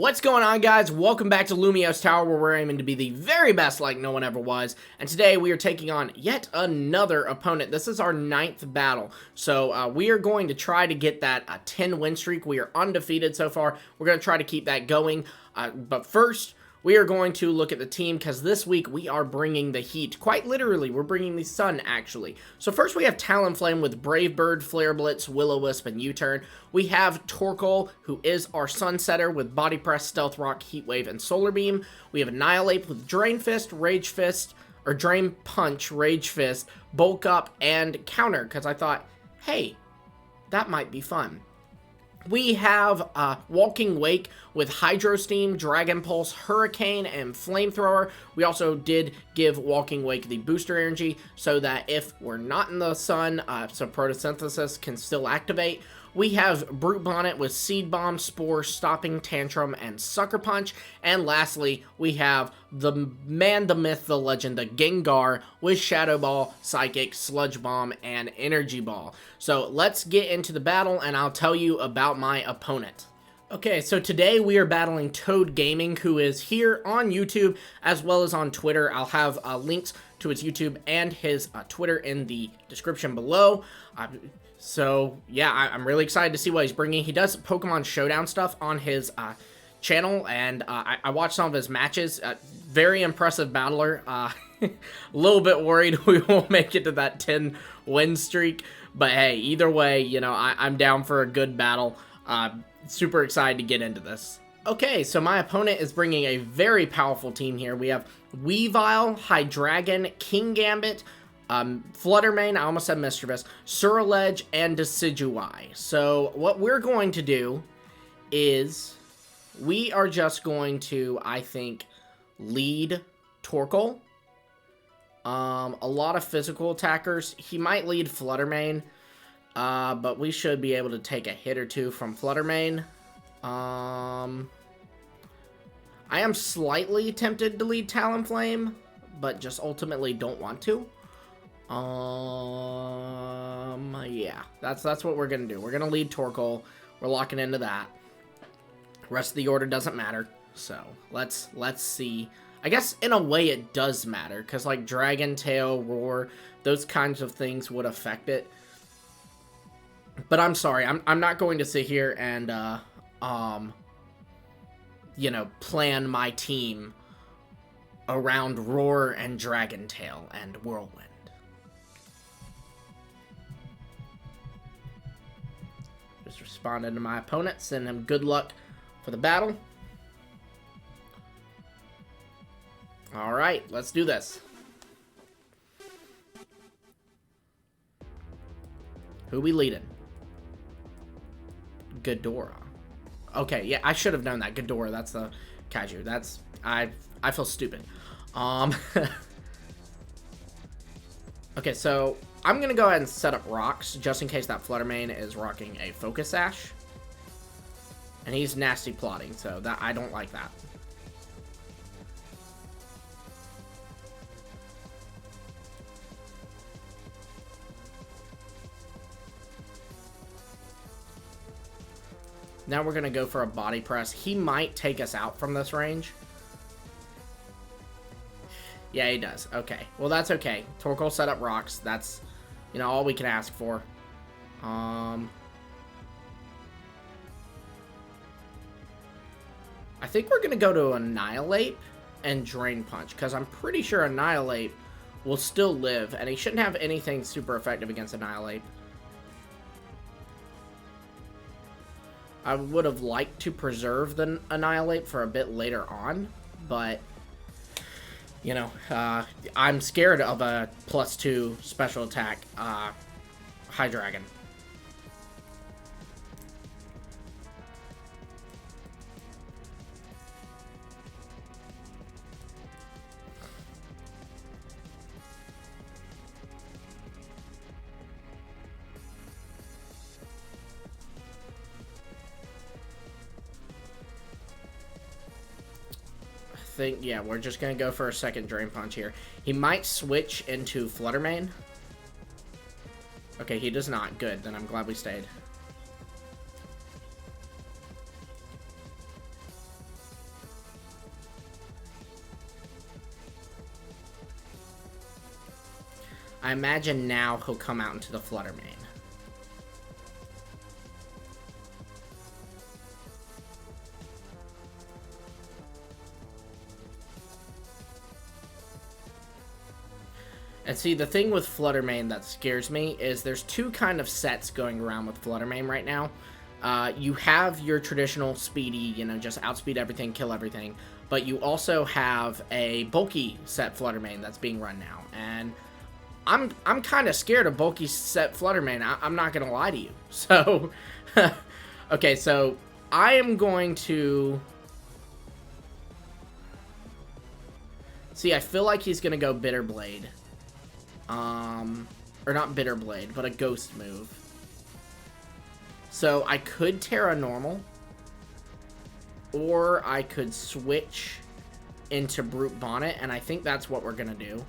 What's going on, guys? Welcome back to Lumio's Tower, where we're aiming to be the very best like no one ever was. And today we are taking on yet another opponent. This is our 9th battle. So we are going to try to get that 10 win streak. We are undefeated so far. We're going to try to keep that going. But first, we are going to look at the team, because this week we are bringing the heat. Quite literally, we're bringing the sun, actually. So first we have Talonflame with Brave Bird, Flare Blitz, Will-O-Wisp, and U-Turn. We have Torkoal, who is our Sunsetter with Body Press, Stealth Rock, Heat Wave, and Solar Beam. We have Annihilate with Drain Fist, Rage Fist, or Drain Punch, Rage Fist, Bulk Up, and Counter, because I thought, hey, that might be fun. We have Walking Wake with Hydro Steam, Dragon Pulse, Hurricane, and Flamethrower. We also did give Walking Wake the booster energy so that if we're not in the sun, so Photosynthesis can still activate. We have Brute Bonnet with Seed Bomb, Spore, Stopping Tantrum, and Sucker Punch. And lastly, we have the man, the myth, the legend, the Gengar with Shadow Ball, Psychic, Sludge Bomb, and Energy Ball. So let's get into the battle, and I'll tell you about my opponent. Okay, so today we are battling Toad Gaming, who is here on YouTube as well as on Twitter. I'll have links to his YouTube and his Twitter in the description below. So, yeah, I'm really excited to see what he's bringing. He does Pokemon Showdown stuff on his channel, and I watched some of his matches. Very impressive battler. A little bit worried we won't make it to that 10 win streak. But, hey, either way, you know, I'm down for a good battle. Super excited to get into this. Okay, so my opponent is bringing a very powerful team here. We have Weavile, Hydreigon, Kingambit, Fluttermane, I almost said Mischievous, Surledge, and Decidueye. So what we're going to do is we are just going to, I think, lead Torkoal. A lot of physical attackers. He might lead Fluttermane, but we should be able to take a hit or two from Fluttermane. I am slightly tempted to lead Talonflame, but just ultimately don't want to. Yeah, that's what we're gonna do. We're gonna lead Torkoal. We're locking into that. Rest of the order doesn't matter. So let's see. I guess in a way it does matter, because like Dragon Tail, Roar, those kinds of things would affect it. But I'm sorry, I'm not going to sit here and you know, plan my team around Roar and Dragon Tail and Whirlwind. Just responded to my opponent, send him good luck for the battle. Alright, let's do this. Who we leading? Ghidorah. Okay, yeah, I should have known that. Ghidorah, that's the Kaiju. That's... I feel stupid. Okay, so I'm going to go ahead and set up rocks, just in case that Fluttermane is rocking a Focus Sash. And he's nasty plotting, so that I don't like that. Now we're going to go for a Body Press. He might take us out from this range. Yeah, he does. Okay. Well, that's okay. Torkoal set up rocks. That's, you know, all we can ask for. I think we're going to go to Annihilate and Drain Punch, because I'm pretty sure Annihilate will still live, and he shouldn't have anything super effective against Annihilate. I would have liked to preserve the Annihilate for a bit later on, but, you know, I'm scared of a +2 special attack Hydreigon. Yeah, we're just going to go for a second Drain Punch here. He might switch into Fluttermane. Okay, he does not. Good, then I'm glad we stayed. I imagine now he'll come out into the Flutter Mane. And see, the thing with Flutter Mane that scares me is there's two kind of sets going around with Flutter Mane right now. You have your traditional speedy, you know, just outspeed everything, kill everything. But you also have a bulky set Flutter Mane that's being run now. And I'm kind of scared of bulky set Flutter Mane. I'm not going to lie to you. So, okay, so I am going to... See, I feel like he's going to go Bitter Blade. Or not Bitter Blade, but a Ghost move. So I could Terra Normal, or I could switch into Brute Bonnet, and I think that's what we're gonna do.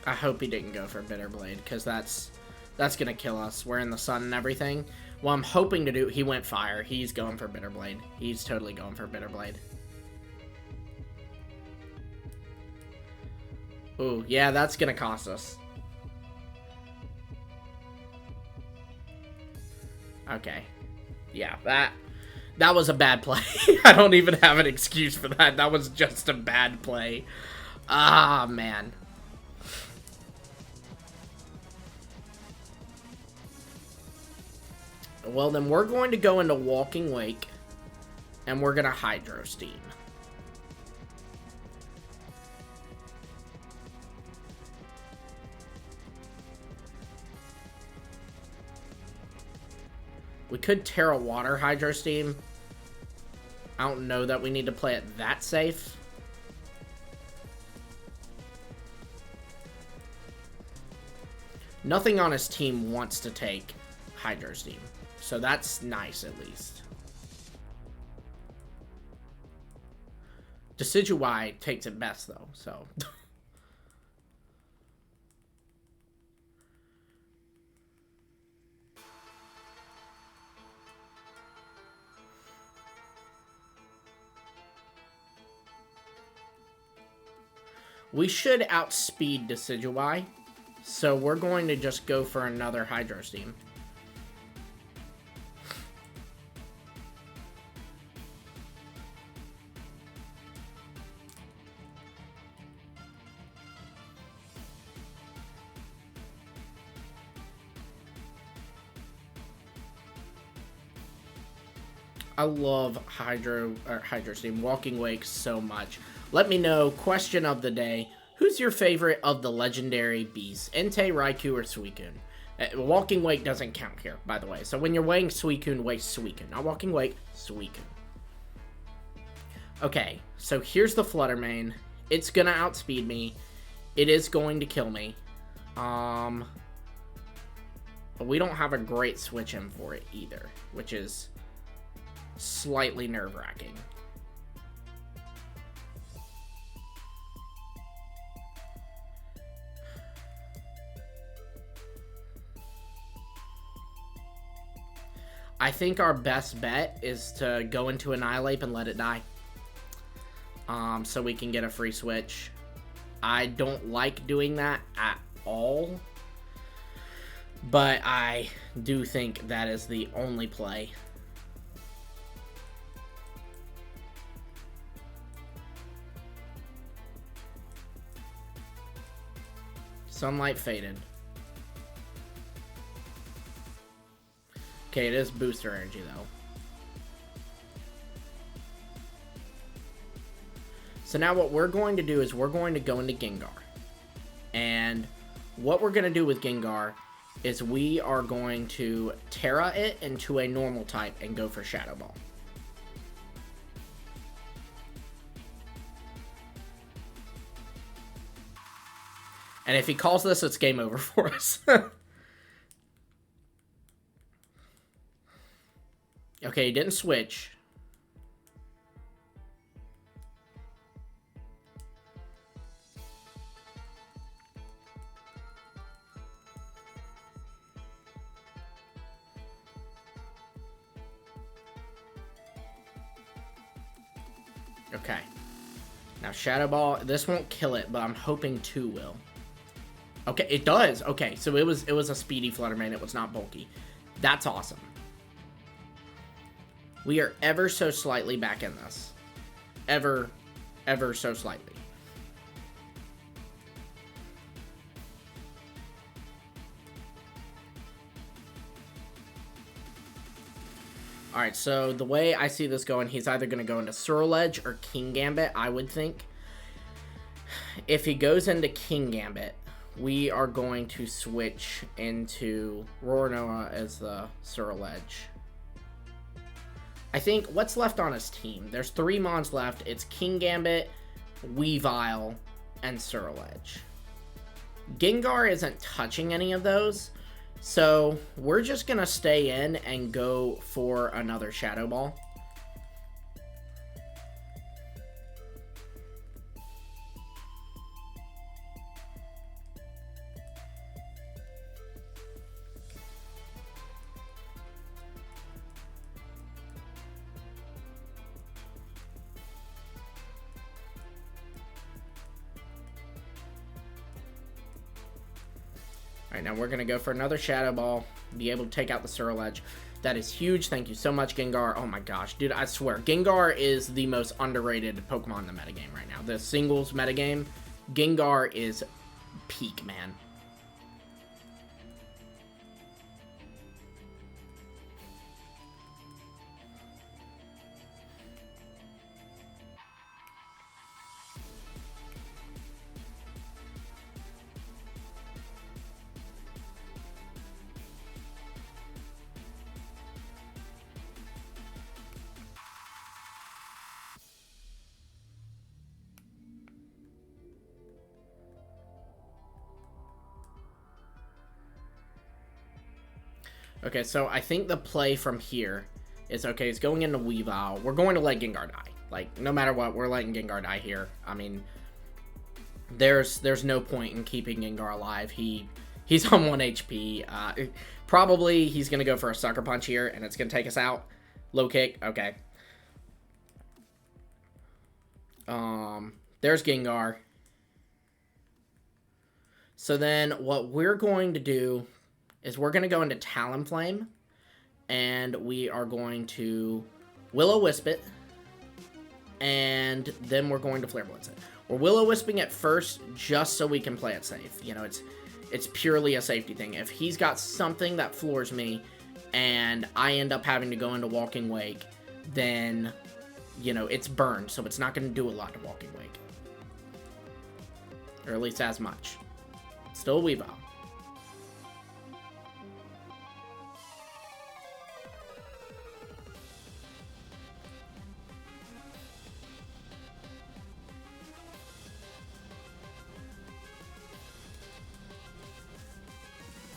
I hope he didn't go for Bitter Blade, because that's gonna kill us. We're in the sun and everything. Well, I'm hoping to do... He went fire. He's going for Bitter Blade. He's totally going for Bitter Blade. Ooh, yeah, that's gonna cost us. Okay. Yeah, that was a bad play. I don't even have an excuse for that. That was just a bad play. Ah, man. Well, then we're going to go into Walking Wake, and we're going to Hydro Steam. We could Terra Water Hydro Steam. I don't know that we need to play it that safe. Nothing on his team wants to take Hydro Steam. So that's nice, at least. Decidueye takes it best, though, so... We should outspeed Decidueye, so we're going to just go for another Hydro Steam. I love Hydro Steam, Walking Wake so much. Let me know, question of the day, who's your favorite of the legendary beasts? Entei, Raikou, or Suicune? Walking Wake doesn't count here, by the way. So when you're weighing Suicune, weigh Suicune. Not Walking Wake, Suicune. Okay, so here's the Flutter Mane. It's gonna outspeed me. It is going to kill me. But we don't have a great switch in for it either, which is slightly nerve-wracking. I think our best bet is to go into Annihilate and let it die. So we can get a free switch. I don't like doing that at all, but I do think that is the only play. Sunlight faded. Okay, it is booster energy, though. So now what we're going to do is we're going to go into Gengar. And what we're going to do with Gengar is we are going to Terra it into a normal type and go for Shadow Ball. And if he calls this, it's game over for us. Okay, he didn't switch. Okay. Now, Shadow Ball, this won't kill it, but I'm hoping 2 will. Okay, it does. Okay, so it was a speedy Flutter Mane. It was not bulky. That's awesome. We are ever so slightly back in this. Ever so slightly. Alright, so the way I see this going, he's either going to go into Surledge or King Gambit, I would think. If he goes into King Gambit, we are going to switch into Roronoa as the Surledge. I think what's left on his team? There's 3 Mons left. It's King Gambit, Weavile, and Surledge. Gengar isn't touching any of those. So, we're just going to stay in and go for another Shadow Ball. Alright, now we're going to go for another Shadow Ball, be able to take out the Surledge. That is huge. Thank you so much, Gengar. Oh my gosh, dude, I swear, Gengar is the most underrated Pokemon in the metagame right now. The singles metagame, Gengar is peak, man. Okay, so I think the play from here is, okay, he's going into Weavile. We're going to let Gengar die. Like, no matter what, we're letting Gengar die here. I mean, there's no point in keeping Gengar alive. He's on 1 HP. Probably he's going to go for a Sucker Punch here, and it's going to take us out. Low kick. Okay. There's Gengar. So then what we're going to do is we're going to go into Talonflame, and we are going to Will-O-Wisp it, and then we're going to Flare Blitz it. We're Will-O-Wisping it first just so we can play it safe. You know, it's purely a safety thing. If he's got something that floors me, and I end up having to go into Walking Wake, then, you know, it's burned, so it's not going to do a lot to Walking Wake. Or at least as much. Still Weavile.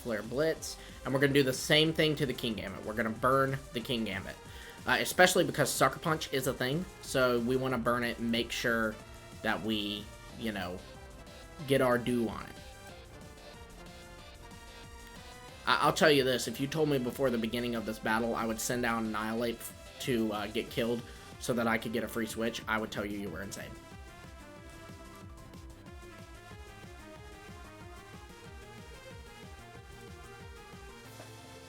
Flare Blitz, and we're going to do the same thing to the King Gambit. We're going to burn the King Gambit, especially because Sucker Punch is a thing, so we want to burn it and make sure that we, you know, get our due on it. I'll tell you this, if you told me before the beginning of this battle I would send out Annihilate to get killed so that I could get a free switch, I would tell you you were insane.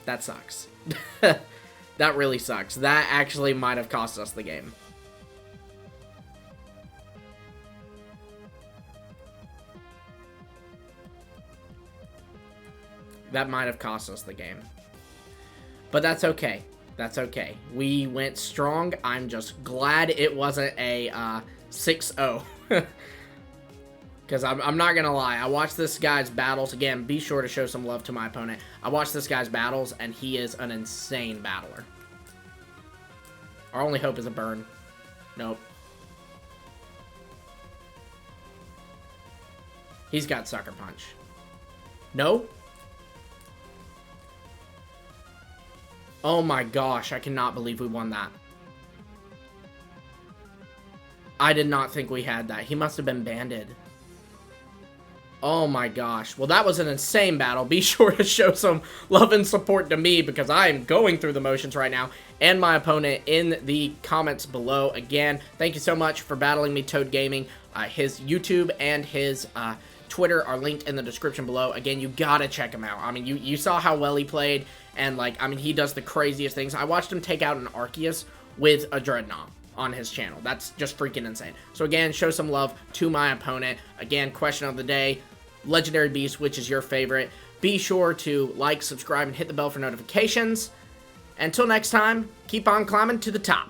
That sucks. That really sucks. That actually might have cost us the game. That might have cost us the game. But that's okay. That's okay. We went strong. I'm just glad it wasn't a 6-0. Because I'm not going to lie. I watched this guy's battles. Again, be sure to show some love to my opponent. I watched this guy's battles, and he is an insane battler. Our only hope is a burn. Nope. He's got Sucker Punch. No? Oh my gosh, I cannot believe we won that. I did not think we had that. He must have been banded. Oh my gosh. Well, that was an insane battle. Be sure to show some love and support to me because I am going through the motions right now, and my opponent in the comments below. Again, thank you so much for battling me, Toad Gaming. His YouTube and his Twitter are linked in the description below. Again, you gotta check him out. I mean, you saw how well he played, and like, I mean, he does the craziest things. I watched him take out an Arceus with a Dreadnought on his channel. That's just freaking insane. So again, show some love to my opponent. Again, question of the day, Legendary Beast, which is your favorite? Be sure to like, subscribe, and hit the bell for notifications. Until next time, keep on climbing to the top.